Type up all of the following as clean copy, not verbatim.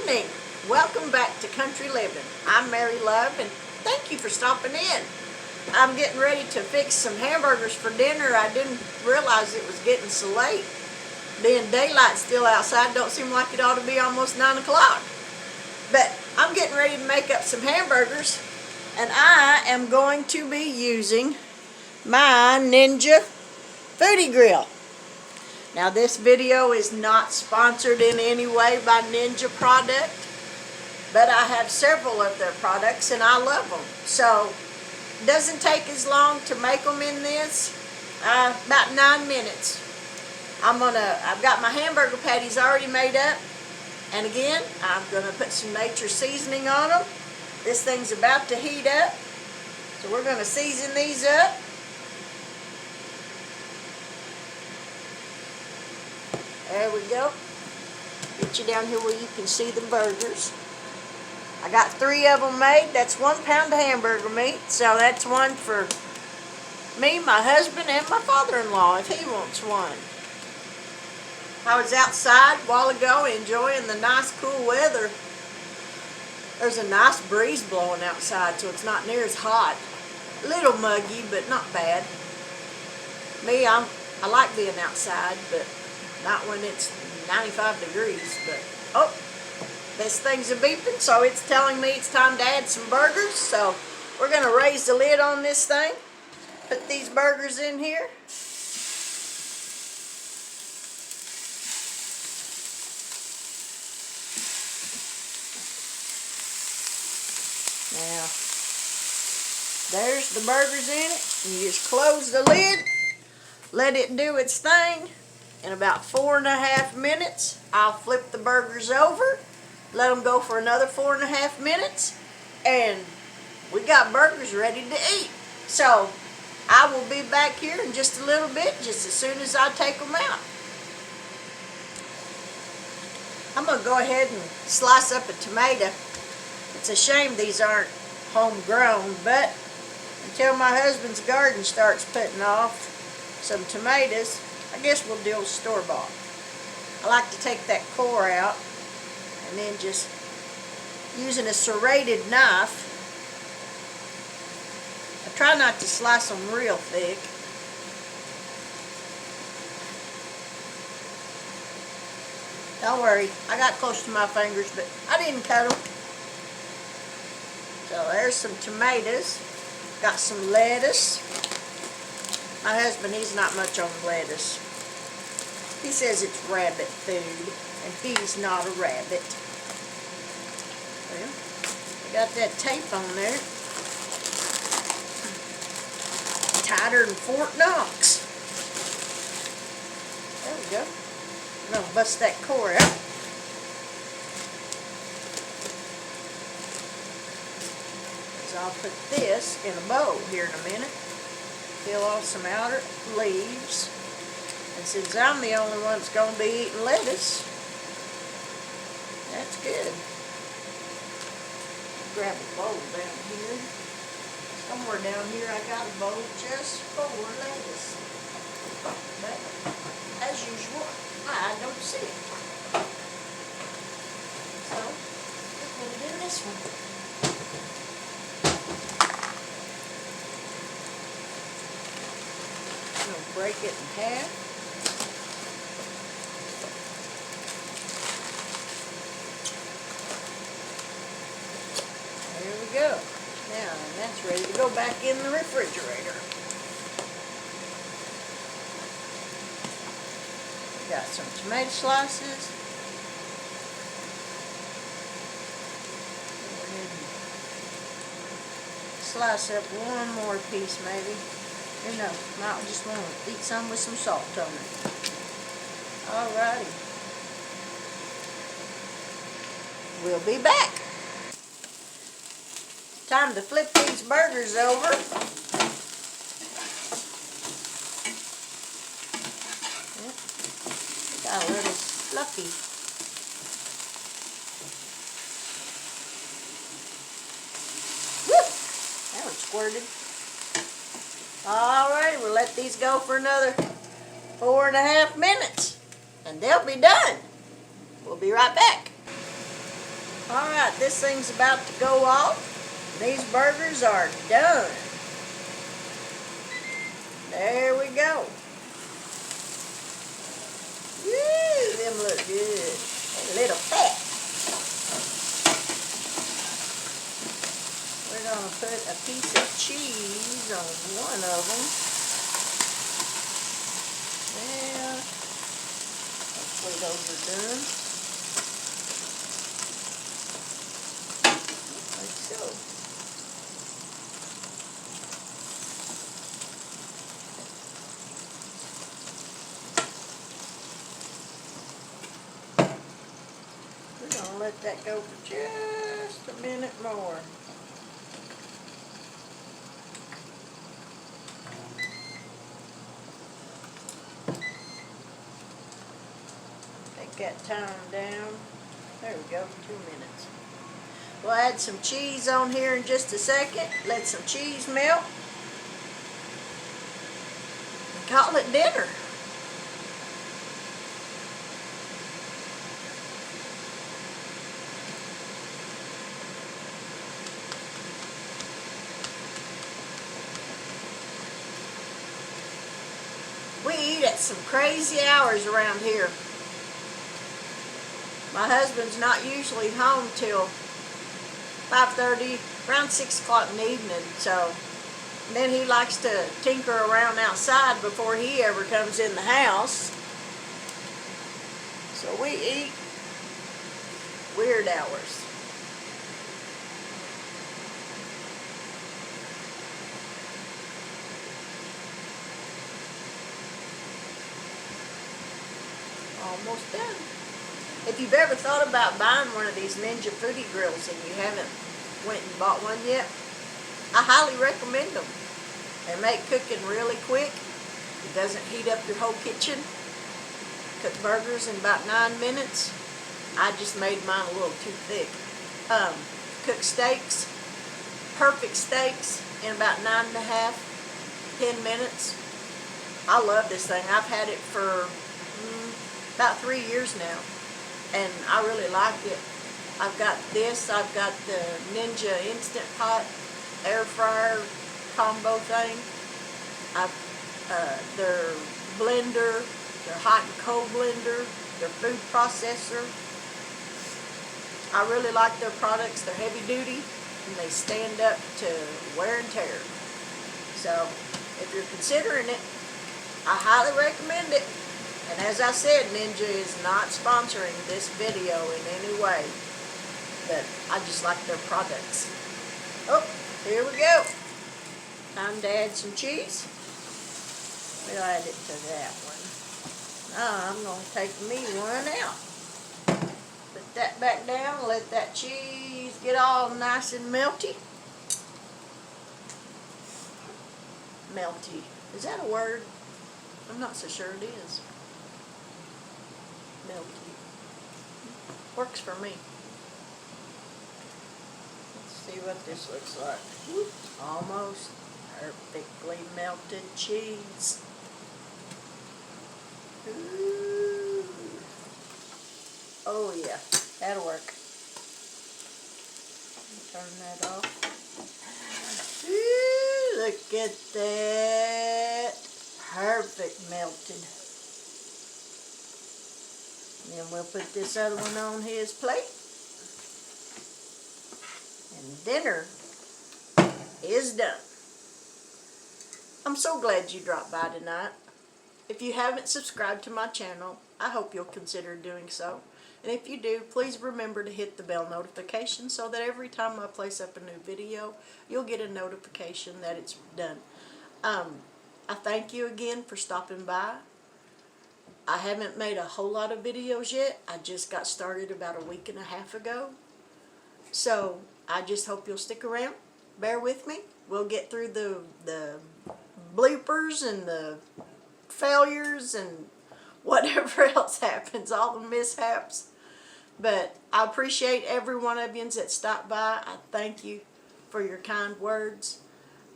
evening. Welcome back to Country Living. I'm Mary Love, and thank you for stopping in. I'm getting ready to fix some hamburgers for dinner. I didn't realize it was getting so late. Being daylight still outside, don't seem like it ought to be almost 9 o'clock. But I'm getting ready to make up some hamburgers, and I am going to be using my Ninja Foodie Grill. Now, this video is not sponsored in any way by Ninja product, but I have several of their products and I love them. So it doesn't take as long to make them in this, about 9 minutes. I've got my hamburger patties already made up, and again, I'm gonna put some nature seasoning on them. This thing's about to heat up, so we're gonna season these up. There we go. Get you down here where you can see the burgers. I got 3 of them made. That's 1 pound of hamburger meat. So that's one for me, my husband, and my father-in-law if he wants one. I was outside a while ago enjoying the nice cool weather. There's a nice breeze blowing outside, so it's not near as hot. A little muggy, but not bad. Me, I like being outside, but not when it's 95 degrees, but, oh, this thing's a beeping, so it's telling me it's time to add some burgers. So we're going to raise the lid on this thing, put these burgers in here. Now, there's the burgers in it. You just close the lid, let it do its thing. In about 4.5 minutes, I'll flip the burgers over, let them go for another 4.5 minutes, and we got burgers ready to eat. So I will be back here in just a little bit, just as soon as I take them out. I'm going to go ahead and slice up a tomato. It's a shame these aren't homegrown, but until my husband's garden starts putting off some tomatoes, I guess we'll deal with store-bought. I like to take that core out and then just using a serrated knife. I try not to slice them real thick. Don't worry, I got close to my fingers, but I didn't cut them. So there's some tomatoes. Got some lettuce. My husband, he's not much on lettuce. He says it's rabbit food, and he's not a rabbit. Well, I got that tape on there. Tighter than Fort Knox. There we go. I'm going to bust that core out. So I'll put this in a bowl here in a minute. Peel off some outer leaves. And since I'm the only one that's going to be eating lettuce, that's good. Grab a bowl down here. Somewhere down here I got a bowl just for lettuce. But, as usual, I don't see it. So, we'll put it in this one. I'm going to break it in half. There we go. Now, that's ready to go back in the refrigerator. Got some tomato slices. Go ahead and slice up one more piece maybe. Who knows? Might just want to eat some with some salt on it. Alrighty. We'll be back. Time to flip these burgers over. Yep. Got a little fluffy. Woo! That one squirted. Alright, we'll let these go for another 4.5 minutes, and they'll be done. We'll be right back. Alright, this thing's about to go off. These burgers are done. There we go. Woo, them look good. A little fat. We're going to put a piece of cheese on one of them. Yeah. Hopefully those are done. Like so. We're going to let that go for just a minute more. Take that time down. There we go, 2 minutes. We'll add some cheese on here in just a second. Let some cheese melt. And call it dinner. We eat at some crazy hours around here. My husband's not usually home till 5:30, around 6 o'clock in the evening, so then he likes to tinker around outside before he ever comes in the house. So we eat weird hours. Almost done. If you've ever thought about buying one of these Ninja Foodie Grills and you haven't went and bought one yet, I highly recommend them. They make cooking really quick. It doesn't heat up your whole kitchen. Cook burgers in about 9 minutes. I just made mine a little too thick. Cook steaks, perfect steaks, in about 9.5, 10 minutes. I love this thing. I've had it for about 3 years now. And I really like it. I've got this. I've got the Ninja Instant Pot air fryer combo thing. Their blender, their hot and cold blender, their food processor. I really like their products. They're heavy duty and they stand up to wear and tear. So if you're considering it, I highly recommend it. And as I said, Ninja is not sponsoring this video in any way, but I just like their products. Oh, here we go. Time to add some cheese. We'll add it to that one. Now I'm going to take me one out. Put that back down, let that cheese get all nice and melty. Melty. Is that a word? I'm not so sure it is. Melty. Works for me. Let's see what this looks like. Almost perfectly melted cheese. Ooh. Oh yeah, that'll work. Turn that off. Ooh, look at that. Perfect melted. And then we'll put this other one on his plate. And dinner is done. I'm so glad you dropped by tonight. If you haven't subscribed to my channel, I hope you'll consider doing so. And if you do, please remember to hit the bell notification so that every time I place up a new video, you'll get a notification that it's done. I thank you again for stopping by. I haven't made a whole lot of videos yet. I just got started about a week and a half ago. So I just hope you'll stick around. Bear with me. We'll get through the bloopers and the failures and whatever else happens, all the mishaps. But I appreciate every one of you that stopped by. I thank you for your kind words.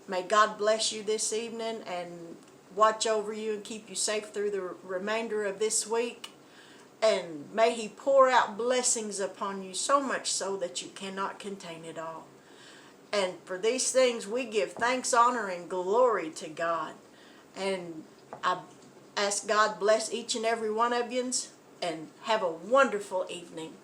May God bless you this evening and watch over you and keep you safe through the remainder of this week. And may He pour out blessings upon you, so much so that you cannot contain it all. And for these things we give thanks, honor, and glory to God. And I ask God bless each and every one of you, and have a wonderful evening.